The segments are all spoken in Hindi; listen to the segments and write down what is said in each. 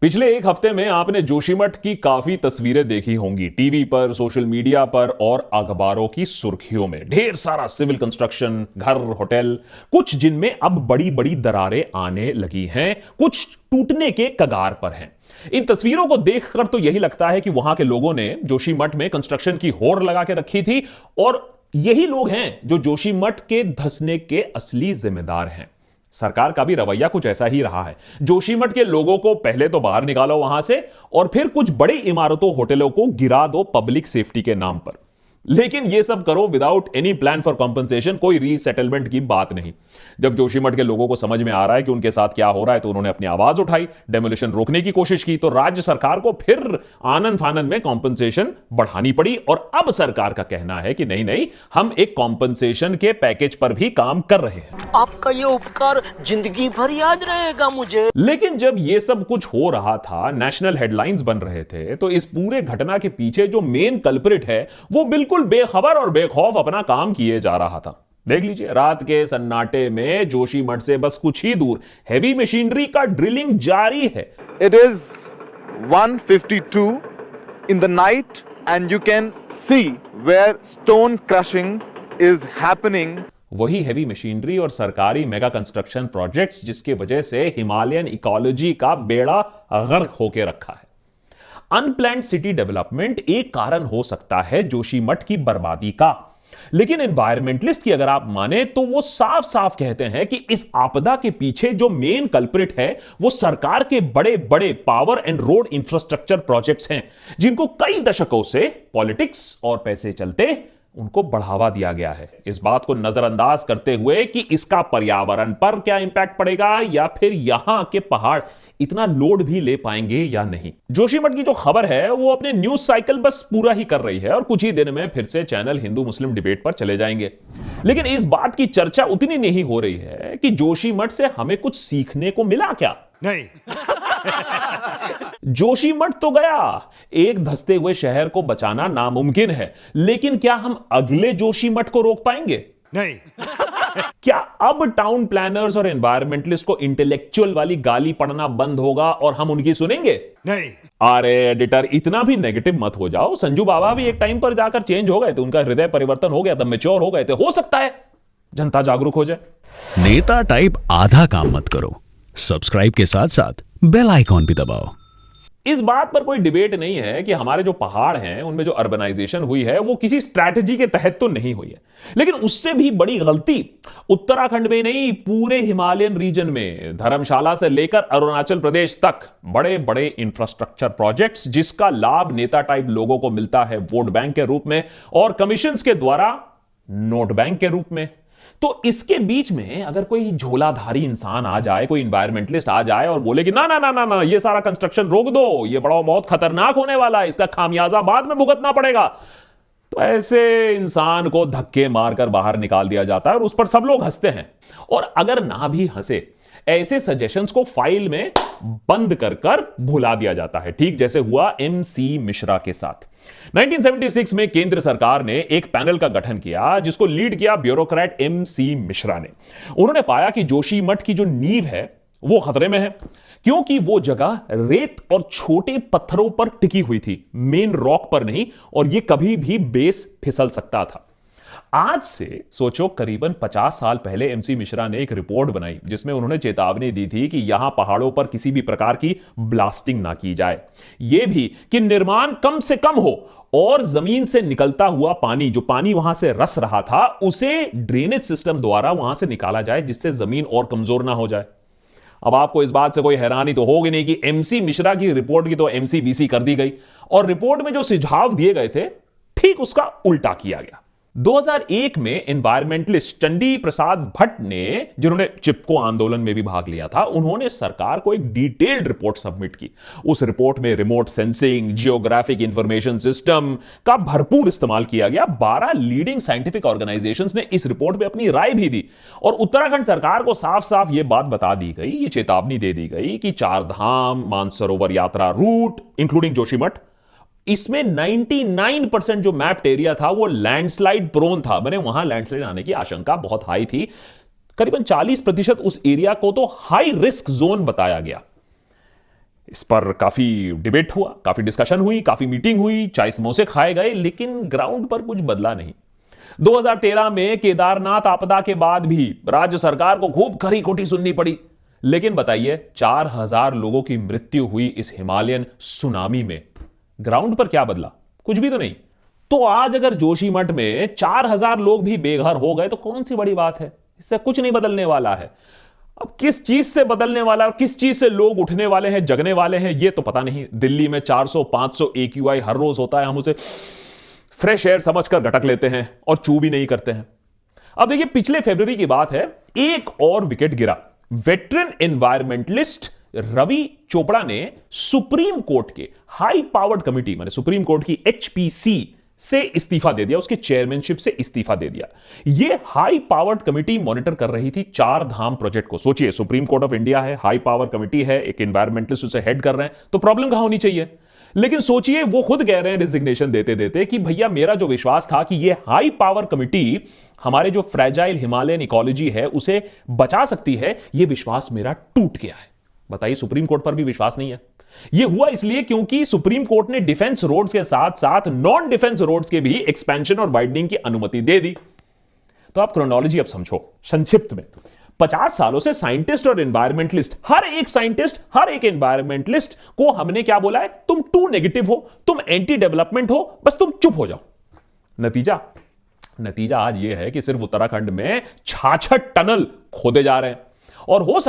पिछले एक हफ्ते में आपने जोशीमठ की काफी तस्वीरें देखी होंगी टीवी पर, सोशल मीडिया पर और अखबारों की सुर्खियों में। ढेर सारा सिविल कंस्ट्रक्शन, घर, होटल, कुछ जिनमें अब बड़ी बड़ी दरारें आने लगी हैं, कुछ टूटने के कगार पर हैं। इन तस्वीरों को देखकर तो यही लगता है कि वहां के लोगों ने जोशीमठ में कंस्ट्रक्शन की होड़ लगा के रखी थी और यही लोग हैं जो जोशीमठ के धंसने के असली जिम्मेदार हैं। सरकार का भी रवैया कुछ ऐसा ही रहा है। जोशीमठ के लोगों को पहले तो बाहर निकालो वहां से और फिर कुछ बड़ी इमारतों, होटलों को गिरा दो पब्लिक सेफ्टी के नाम पर। लेकिन यह सब करो without any plan for compensation, कोई रीसेटलमेंट की बात नहीं। जब जोशीमठ के लोगों को समझ में आ रहा है कि उनके साथ क्या हो रहा है तो उन्होंने अपनी आवाज उठाई, डेमोलिशन रोकने की कोशिश की, तो राज्य सरकार को फिर आनंद फानंद में कॉम्पनसेशन बढ़ानी पड़ी। और अब सरकार का कहना है कि नहीं नहीं, हम एक कॉम्पनसेशन के पैकेज पर भी काम कर रहे हैं। आपका ये उपकार जिंदगी भर याद रहेगा मुझे। लेकिन जब यह सब कुछ हो रहा था, नेशनल हेडलाइंस बन रहे थे, तो इस पूरे घटना के पीछे जो मेन कल्प्रिट है वो बिल्कुल बेखबर और बेखौफ अपना काम किए जा रहा था। देख लीजिए, रात के सन्नाटे में जोशीमठ से बस कुछ ही दूर हेवी मशीनरी का ड्रिलिंग जारी है। It is 1:52 in the night and you can see where stone crushing is happening. वही हेवी मशीनरी और सरकारी मेगा कंस्ट्रक्शन प्रोजेक्ट्स जिसकी वजह से हिमालयन इकोलॉजी का बेड़ा गर्क होके रखा है। अनप्लैन्ड सिटी डेवलपमेंट एक कारण हो सकता है जोशीमठ की बर्बादी का, लेकिन एनवायरमेंटलिस्ट की अगर आप माने तो वो साफ साफ कहते हैं कि इस आपदा के पीछे जो मेन कल्प्रिट है वो सरकार के बड़े बड़े power and road infrastructure projects हैं, जिनको कई दशकों से पॉलिटिक्स और पैसे चलते उनको बढ़ावा दिया गया है। इस बात को नजरअंदाज करते हुए कि इसका पर्यावरण पर क्या इंपैक्ट पड़ेगा या फिर यहां के पहाड़ इतना लोड भी ले पाएंगे या नहीं। जोशीमठ की जो खबर है वो अपने न्यूज साइकिल बस पूरा ही कर रही है और कुछ ही दिन में फिर से चैनल हिंदू मुस्लिम डिबेट पर चले जाएंगे। लेकिन इस बात की चर्चा उतनी नहीं हो रही है कि जोशीमठ से हमें कुछ सीखने को मिला क्या। नहीं। जोशीमठ तो गया, एक धंसते हुए शहर को बचाना नामुमकिन है, लेकिन क्या हम अगले जोशीमठ को रोक पाएंगे? नहीं। क्या अब टाउन प्लानर्स और एनवायरमेंटलिस्ट को इंटेलेक्चुअल वाली गाली पढ़ना बंद होगा और हम उनकी सुनेंगे? नहीं। अरे एडिटर, इतना भी नेगेटिव मत हो जाओ। संजू बाबा भी एक टाइम पर जाकर चेंज हो गए थे, उनका हृदय परिवर्तन हो गया था, मैच्योर हो गए थे। हो सकता है जनता जागरूक हो जाए। नेता टाइप आधा काम मत करो, सब्सक्राइब के साथ साथ बेल आइकॉन भी दबाओ। इस बात पर कोई डिबेट नहीं है कि हमारे जो पहाड़ हैं उनमें जो अर्बनाइजेशन हुई है वो किसी स्ट्रैटेजी के तहत तो नहीं हुई है, लेकिन उससे भी बड़ी गलती उत्तराखंड में नहीं, पूरे हिमालयन रीजन में धर्मशाला से लेकर अरुणाचल प्रदेश तक बड़े बड़े इंफ्रास्ट्रक्चर प्रोजेक्ट्स, जिसका लाभ नेता टाइप लोगों को मिलता है वोट बैंक के रूप में और कमीशंस के द्वारा नोट बैंक के रूप में। तो इसके बीच में अगर कोई झोलाधारी इंसान आ जाए, कोई इन्वायरमेंटलिस्ट आ जाए और बोले कि ना ना ना ना ना, ये सारा कंस्ट्रक्शन रोक दो, ये बड़ा बहुत खतरनाक होने वाला है, इसका खामियाजा बाद में भुगतना पड़ेगा, तो ऐसे इंसान को धक्के मारकर बाहर निकाल दिया जाता है और उस पर सब लोग हंसते हैं। और अगर ना भी हंसे, ऐसे सजेशंस को फाइल में बंद कर कर भुला दिया जाता है, ठीक जैसे हुआ एमसी मिश्रा के साथ। 1976 में केंद्र सरकार ने एक पैनल का गठन किया जिसको लीड किया ब्यूरोक्रेट एमसी मिश्रा ने। उन्होंने पाया कि जोशीमठ की जो नींव है वो खतरे में है, क्योंकि वो जगह रेत और छोटे पत्थरों पर टिकी हुई थी, मेन रॉक पर नहीं, और ये कभी भी बेस फिसल सकता था। आज से सोचो करीबन 50 साल पहले एमसी मिश्रा ने एक रिपोर्ट बनाई जिसमें उन्होंने चेतावनी दी थी कि यहां पहाड़ों पर किसी भी प्रकार की ब्लास्टिंग ना की जाए, यह भी कि निर्माण कम से कम हो और जमीन से निकलता हुआ पानी, जो पानी वहां से रस रहा था, उसे ड्रेनेज सिस्टम द्वारा वहां से निकाला जाए जिससे जमीन और कमजोर ना हो जाए। अब आपको इस बात से कोई हैरानी तो होगी नहीं कि एमसी मिश्रा की रिपोर्ट की तो एमसीबीसी कर दी गई और रिपोर्ट में जो सुझाव दिए गए थे ठीक उसका उल्टा किया गया। 2001 में एनवायरमेंटलिस्ट चंडी प्रसाद भट्ट ने, जिन्होंने चिपको आंदोलन में भी भाग लिया था, उन्होंने सरकार को एक डिटेल्ड रिपोर्ट सबमिट की। उस रिपोर्ट में remote sensing, geographic information system का भरपूर इस्तेमाल किया गया। 12 लीडिंग साइंटिफिक ऑर्गेनाइजेशंस ने इस रिपोर्ट में अपनी राय भी दी और उत्तराखंड सरकार को साफ साफ यह बात बता दी गई, ये चेतावनी दे दी गई कि चार धाम मानसरोवर यात्रा रूट इंक्लूडिंग जोशीमठ, इसमें 99% जो मैप्ड एरिया था वो लैंडस्लाइड प्रोन था, मैंने वहां लैंडस्लाइड आने की आशंका बहुत हाई थी। करीबन 40% उस एरिया को तो हाई रिस्क जोन बताया गया। इस पर काफी डिबेट हुआ, काफी डिस्कशन हुई, काफी मीटिंग हुई, चाय समोसे खाए गए, लेकिन ग्राउंड पर कुछ बदला नहीं। 2013 में केदारनाथ आपदा के बाद भी राज्य सरकार को खूब खरी खोटी सुननी पड़ी। लेकिन बताइए, 4000 लोगों की मृत्यु हुई इस हिमालयन सुनामी में, ग्राउंड पर क्या बदला? कुछ भी तो नहीं। तो आज अगर जोशीमठ में 4000 लोग भी बेघर हो गए तो कौन सी बड़ी बात है? इससे कुछ नहीं बदलने वाला है। अब किस चीज से बदलने वाला है, किस चीज से लोग उठने वाले हैं, जगने वाले हैं, ये तो पता नहीं। दिल्ली में 400-500 AQI हर रोज होता है, हम उसे फ्रेश एयर समझकर घटक लेते हैं और चू भी नहीं करते हैं। अब देखिए, पिछले फरवरी की बात है, एक और विकेट गिरा। वेटरन एनवायरमेंटलिस्ट रवि चोपड़ा ने सुप्रीम कोर्ट के हाई पावर्ड कमिटी, माने सुप्रीम कोर्ट की HPC से इस्तीफा दे दिया, उसके चेयरमैनशिप से इस्तीफा दे दिया। यह हाई पावर्ड कमिटी मॉनिटर कर रही थी 4 धाम प्रोजेक्ट को। सोचिए, सुप्रीम कोर्ट ऑफ इंडिया है, हाई पावर कमिटी है, एक एनवायरमेंटलिस्ट उसे हेड कर रहे हैं, तो प्रॉब्लम कहां होनी चाहिए? लेकिन सोचिए, वो खुद कह रहे हैं रिजिग्नेशन देते देते कि भैया, मेरा जो विश्वास था कि ये हाई पावर कमिटी हमारे जो फ्रेजाइल हिमालयन इकोलॉजी है उसे बचा सकती है, यह विश्वास मेरा टूट गया है। बताइए, सुप्रीम कोर्ट पर भी विश्वास नहीं है। यह हुआ इसलिए क्योंकि सुप्रीम कोर्ट ने डिफेंस रोड्स के साथ साथ नॉन डिफेंस रोड्स के भी एक्सपेंशन और वाइडनिंग की अनुमति दे दी। तो आप क्रोनोलॉजी अब समझो संक्षिप्त में। 50 सालों से साइंटिस्ट और एनवायरमेंटलिस्ट, हर एक साइंटिस्ट, हर एक एनवायरमेंटलिस्ट को हमने क्या बोला है? तुम टू नेगेटिव हो, तुम एंटी डेवलपमेंट हो, बस तुम चुप हो जाओ। नतीजा आज यह है कि सिर्फ उत्तराखंड में 66 टनल खोदे जा रहे हैं। और हो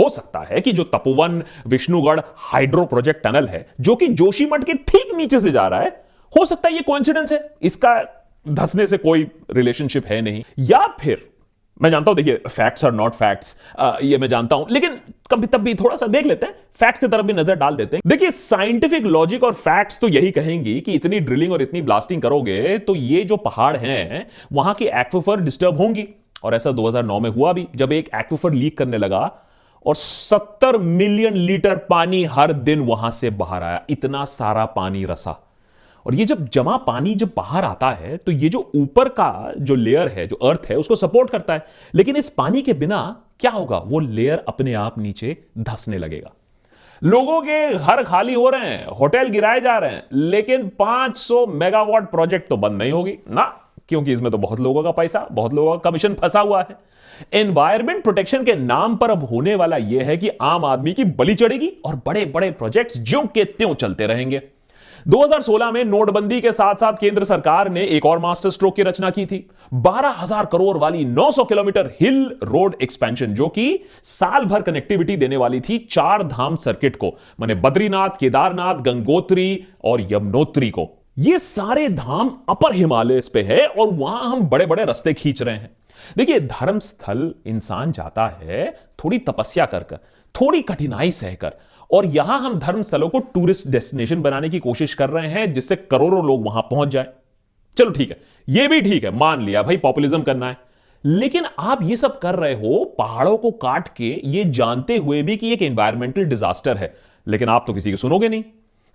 सकता है कि जो Tapovan Vishnugarh hydro project tunnel है, जो कि जोशीमठ के ठीक नीचे से जा रहा है, हो सकता है ये कोइंसिडेंस है, इसका धंसने से कोई रिलेशनशिप है नहीं। या फिर मैं जानता हूं, देखिए, फैक्ट्स आर नॉट फैक्ट्स, ये मैं जानता हूं, लेकिन कभी तब भी थोड़ा सा देख लेते हैं, फैक्ट की तरफ भी नजर डाल देते हैं। देखिए, साइंटिफिक लॉजिक और फैक्ट्स तो यही कहेंगी कि इतनी ड्रिलिंग और इतनी ब्लास्टिंग करोगे तो ये जो पहाड़ हैं वहां की एक्विफर डिस्टर्ब होंगी। और ऐसा 2009 में हुआ भी, जब एक एक्विफर लीक करने लगा और 70 मिलियन लीटर पानी हर दिन वहां से बाहर आया। इतना सारा पानी रसा, और ये जब जमा पानी जब बाहर आता है तो ये जो ऊपर का जो लेयर है, जो अर्थ है, उसको सपोर्ट करता है। लेकिन इस पानी के बिना क्या होगा? वो लेयर अपने आप नीचे धंसने लगेगा। लोगों के घर खाली हो रहे हैं, होटल गिराए जा रहे हैं, लेकिन 500 मेगावाट प्रोजेक्ट तो बंद नहीं होगी ना, क्योंकि इसमें तो बहुत लोगों का पैसा, बहुत लोगों का कमीशन फंसा हुआ है। एनवायरमेंट प्रोटेक्शन के नाम पर अब होने वाला यह है कि आम आदमी की बलि चढ़ेगी और बड़े बड़े प्रोजेक्ट्स ज्यों के त्यों चलते रहेंगे। 2016 में नोटबंदी के साथ साथ केंद्र सरकार ने एक और मास्टर स्ट्रोक की रचना की थी। 12,000 करोड़ वाली 900 किलोमीटर हिल रोड एक्सपेंशन, जो कि साल भर कनेक्टिविटी देने वाली थी 4 धाम सर्किट को, माने बद्रीनाथ, केदारनाथ, गंगोत्री और यमुनोत्री को। ये सारे धाम अपर हिमालय पे है और वहां हम बड़े बड़े रास्ते खींच रहे हैं। देखिए, धर्म स्थल इंसान जाता है थोड़ी तपस्या कर, थोड़ी कठिनाई सहकर, और यहां हम धर्म स्थलों को टूरिस्ट डेस्टिनेशन बनाने की कोशिश कर रहे हैं जिससे करोड़ों लोग वहां पहुंच जाए। चलो ठीक है, ये भी ठीक है, मान लिया भाई पॉपुलिज्म करना है, लेकिन आप ये सब कर रहे हो पहाड़ों को काट के, ये जानते हुए भी कि एक एनवायरमेंटल डिजास्टर है, लेकिन आप तो किसी की सुनोगे नहीं।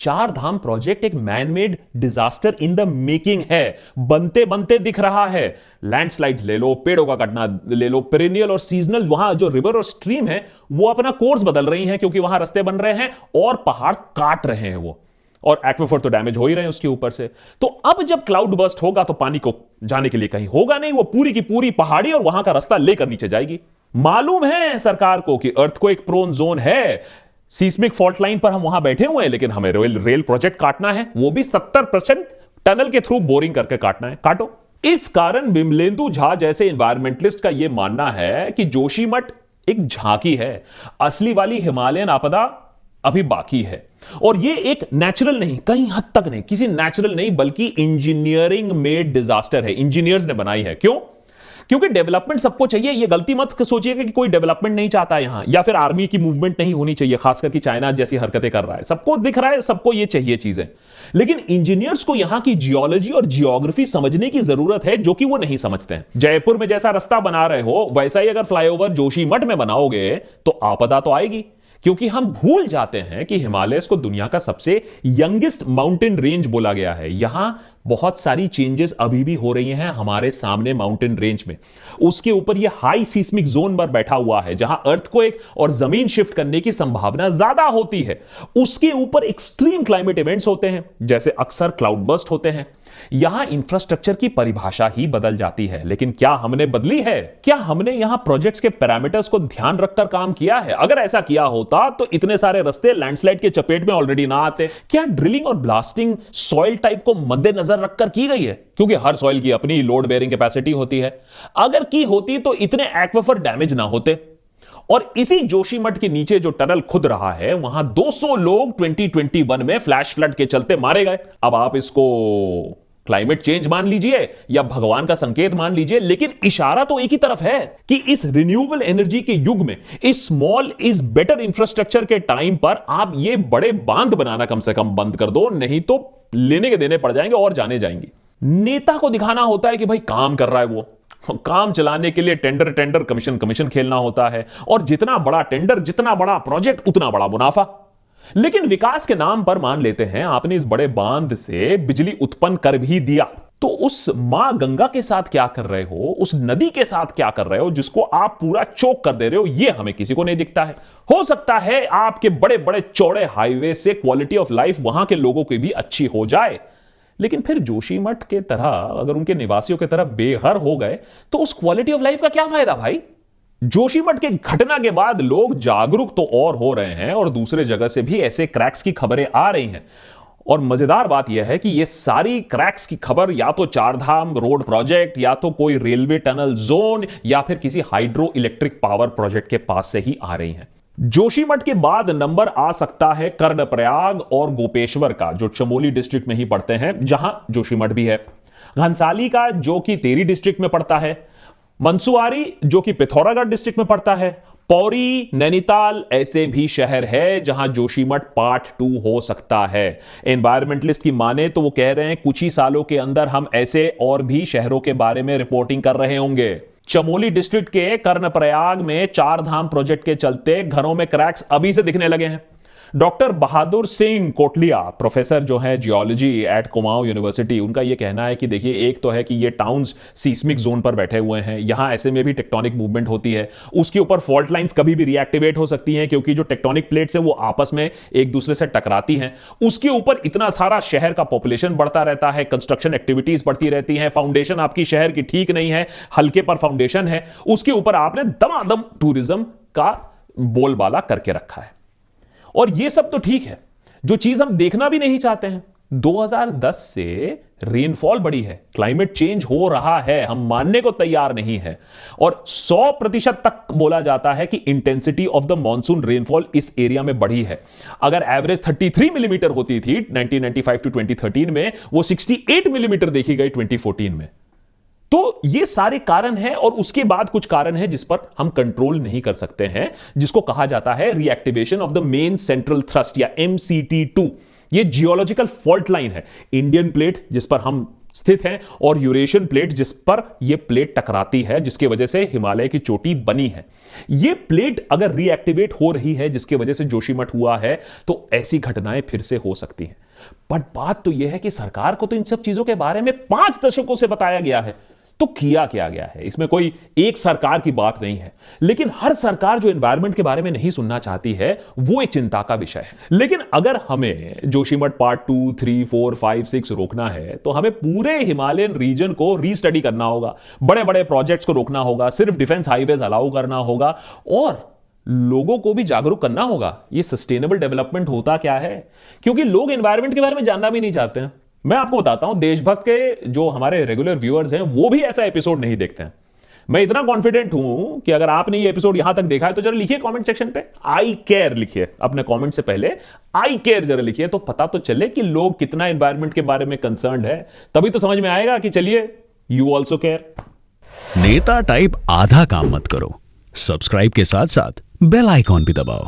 4 धाम प्रोजेक्ट एक manmade disaster in the making है, बनते बनते दिख रहा है। लैंडस्लाइड ले लो, पेड़ों का कटना ले लो, पेरिनियल और सीजनल, वहां जो रिवर और स्ट्रीम है वो अपना कोर्स बदल रही हैं क्योंकि वहां रास्ते बन रहे हैं और पहाड़ काट रहे हैं वो, और एक्विफर तो डैमेज हो ही रहे हैं उसके ऊपर से। तो अब जब क्लाउड बर्स्ट होगा तो पानी को जाने के लिए कहीं होगा नहीं, वो पूरी की पूरी पहाड़ी और वहां का रास्ता लेकर नीचे जाएगी। मालूम है सरकार को कि अर्थक्वेक प्रोन जोन है, सीस्मिक फॉल्ट लाइन पर हम वहां बैठे हुए हैं, लेकिन हमें रेल प्रोजेक्ट काटना है, वो भी 70% टनल के थ्रू बोरिंग करके काटना है, काटो। इस कारण विमलेंदु झा जैसे एनवायरमेंटलिस्ट का यह मानना है कि जोशीमठ एक झांकी है, असली वाली हिमालयन आपदा अभी बाकी है। और यह एक नेचुरल नहीं, कहीं हद तक नहीं, किसी नेचुरल नहीं, बल्कि इंजीनियरिंग मेड डिजास्टर है, इंजीनियर्स ने बनाई है। क्यों? क्योंकि डेवलपमेंट सबको चाहिए। ये गलती मत सोचिएगा कि कोई डेवलपमेंट नहीं चाहता यहां, या फिर आर्मी की मूवमेंट नहीं होनी चाहिए, खासकर कि चाइना जैसी हरकतें कर रहा है। सबको दिख रहा है, सबको ये चाहिए चीजें, लेकिन इंजीनियर्स को यहां की जियोलॉजी और जियोग्राफी समझने की जरूरत है, जो कि वो नहीं समझते हैं। जयपुर में जैसा रास्ता बना रहे हो वैसा ही अगर फ्लाईओवर जोशीमठ में बनाओगे तो आपदा तो आएगी, क्योंकि हम भूल जाते हैं कि हिमालयस को दुनिया का सबसे यंगेस्ट माउंटेन रेंज बोला गया है। यहां बहुत सारी चेंजेस अभी भी हो रही हैं हमारे सामने माउंटेन रेंज में। उसके ऊपर यह हाई सीस्मिक जोन पर बैठा हुआ है जहां अर्थक्वेक और जमीन शिफ्ट करने की संभावना ज्यादा होती है। उसके ऊपर एक्सट्रीम क्लाइमेट इवेंट्स होते हैं, जैसे अक्सर क्लाउड बर्स्ट होते हैं। यहां इंफ्रास्ट्रक्चर की परिभाषा ही बदल जाती है। लेकिन क्या हमने बदली है? क्या हमने यहां प्रोजेक्ट्स के पैरामीटर्स को ध्यान रखकर काम किया है? अगर ऐसा किया होता तो इतने सारे रास्ते लैंडस्लाइड के चपेट में ऑलरेडी ना आते। क्या ड्रिलिंग और ब्लास्टिंग सॉइल टाइप को मद्देनजर रखकर की गई है? क्योंकि हर सॉइल की अपनी लोड बेयरिंग कैपेसिटी होती है। अगर की होती तो इतने एक्वीफर डैमेज ना होते। और इसी जोशीमठ के नीचे जो टनल खुद रहा है, वहां 200 लोग 2021 में फ्लैश फ्लड के चलते मारे गए। अब आप इसको क्लाइमेट चेंज मान लीजिए या भगवान का संकेत मान लीजिए, लेकिन इशारा तो एक ही तरफ है कि इस रिन्यूएबल एनर्जी के युग में, इस स्मॉल इज बेटर इंफ्रास्ट्रक्चर के टाइम पर आप ये बड़े बांध बनाना कम से कम बंद कर दो, नहीं तो लेने के देने पड़ जाएंगे और जाने जाएंगे। नेता को दिखाना होता है कि भाई काम कर रहा है, वो काम चलाने के लिए टेंडर कमीशन खेलना होता है, और जितना बड़ा टेंडर, जितना बड़ा प्रोजेक्ट, उतना बड़ा मुनाफा। लेकिन विकास के नाम पर मान लेते हैं आपने इस बड़े बांध से बिजली उत्पन्न कर भी दिया, तो उस मां गंगा के साथ क्या कर रहे हो, उस नदी के साथ क्या कर रहे हो जिसको आप पूरा चोक कर दे रहे हो, यह हमें किसी को नहीं दिखता है। हो सकता है आपके बड़े बड़े चौड़े हाईवे से क्वालिटी ऑफ लाइफ वहां के लोगों की भी अच्छी हो जाए, लेकिन फिर जोशीमठ के तरह अगर उनके निवासियों की तरह बेघर हो गए तो उस क्वालिटी ऑफ लाइफ का क्या फायदा भाई? जोशीमठ के घटना के बाद लोग जागरूक तो और हो रहे हैं, और दूसरे जगह से भी ऐसे क्रैक्स की खबरें आ रही हैं। और मजेदार बात यह है कि ये सारी क्रैक्स की खबर या तो चारधाम रोड प्रोजेक्ट, या तो कोई रेलवे टनल जोन, या फिर किसी हाइड्रो इलेक्ट्रिक पावर प्रोजेक्ट के पास से ही आ रही हैं। जोशीमठ के बाद नंबर आ सकता है कर्णप्रयाग और गोपेश्वर का, जो चमोली डिस्ट्रिक्ट में ही पड़ते हैं, जहां जोशीमठ भी है। घनसाली का, जो कि टिहरी डिस्ट्रिक्ट में पड़ता है। मंसूआरी, जो कि पिथौरागढ़ डिस्ट्रिक्ट में पड़ता है। पौरी, नैनीताल ऐसे भी शहर है जहां जोशीमठ पार्ट 2 हो सकता है। एनवायरमेंटलिस्ट की माने तो वो कह रहे हैं कुछ ही सालों के अंदर हम ऐसे और भी शहरों के बारे में रिपोर्टिंग कर रहे होंगे। चमोली डिस्ट्रिक्ट के कर्णप्रयाग में चारधाम प्रोजेक्ट के चलते घरों में क्रैक्स अभी से दिखने लगे हैं। डॉक्टर बहादुर सिंह कोटलिया, प्रोफेसर जो है जियोलॉजी एट कुमाऊं यूनिवर्सिटी, उनका यह कहना है कि देखिए, एक तो है कि ये टाउन्स सीस्मिक जोन पर बैठे हुए हैं, यहां ऐसे में भी टेक्टोनिक मूवमेंट होती है, उसके ऊपर फॉल्ट लाइंस कभी भी रिएक्टिवेट हो सकती हैं क्योंकि जो टेक्टोनिक प्लेट्स है वो आपस में एक दूसरे से टकराती हैं। उसके ऊपर इतना सारा शहर का पॉपुलेशन बढ़ता रहता है, कंस्ट्रक्शन एक्टिविटीज बढ़ती रहती हैं, फाउंडेशन आपकी शहर की ठीक नहीं है, हल्के पर फाउंडेशन है, उसके ऊपर आपने दमादम टूरिज्म का बोलबाला करके रखा है। और ये सब तो ठीक है, जो चीज हम देखना भी नहीं चाहते हैं, 2010 से रेनफॉल बढ़ी है, क्लाइमेट चेंज हो रहा है, हम मानने को तैयार नहीं है। और 100% तक बोला जाता है कि intensity of the monsoon rainfall इस एरिया में बढ़ी है। अगर एवरेज 33 मिलीमीटर होती थी 1995 टू 2013 में, वो 68 मिलीमीटर देखी गई 2014 में। तो ये सारे कारण हैं, और उसके बाद कुछ कारण हैं जिस पर हम कंट्रोल नहीं कर सकते हैं, जिसको कहा जाता है reactivation of the main central thrust या MCT2। ये जियोलॉजिकल फॉल्ट लाइन है, इंडियन प्लेट जिस पर हम स्थित हैं और यूरेशियन प्लेट जिस पर यह प्लेट टकराती है, जिसकी वजह से हिमालय की चोटी बनी है। यह प्लेट अगर रिएक्टिवेट हो रही है, जिसकी वजह से जोशीमठ हुआ है, तो ऐसी घटनाएं फिर से हो सकती हैं। बट बात तो यह है कि सरकार को तो इन सब चीजों के बारे में 5 दशकों से बताया गया है, तो किया क्या गया है? इसमें कोई एक सरकार की बात नहीं है, लेकिन हर सरकार जो एनवायरनमेंट के बारे में नहीं सुनना चाहती है, वो एक चिंता का विषय है। लेकिन अगर हमें जोशीमठ पार्ट 2, 3, 4, 5, 6 रोकना है, तो हमें पूरे हिमालयन रीजन को रीस्टडी करना होगा, बड़े बड़े प्रोजेक्ट्स को रोकना होगा, सिर्फ डिफेंस हाईवेज अलाउ करना होगा, और लोगों को भी जागरूक करना होगा ये सस्टेनेबल डेवलपमेंट होता क्या है, क्योंकि लोग एनवायरनमेंट के बारे में जानना भी नहीं चाहते हैं। मैं आपको बताता हूं, देशभक्त के जो हमारे रेगुलर व्यूअर्स हैं वो भी ऐसा एपिसोड नहीं देखते हैं। मैं इतना कॉन्फिडेंट हूं कि अगर आपने ये एपिसोड यहां तक देखा है तो जरा लिखिए कमेंट सेक्शन पे, आई केयर लिखिए, अपने कमेंट से पहले आई केयर जरा लिखिए, तो पता तो चले कि लोग कितना एनवायरनमेंट के बारे में कंसर्न्ड है। तभी तो समझ में आएगा कि चलिए, यू ऑल्सो केयर। नेता टाइप आधा काम मत करो, सब्सक्राइब के साथ साथ बेल आइकॉन भी दबाओ।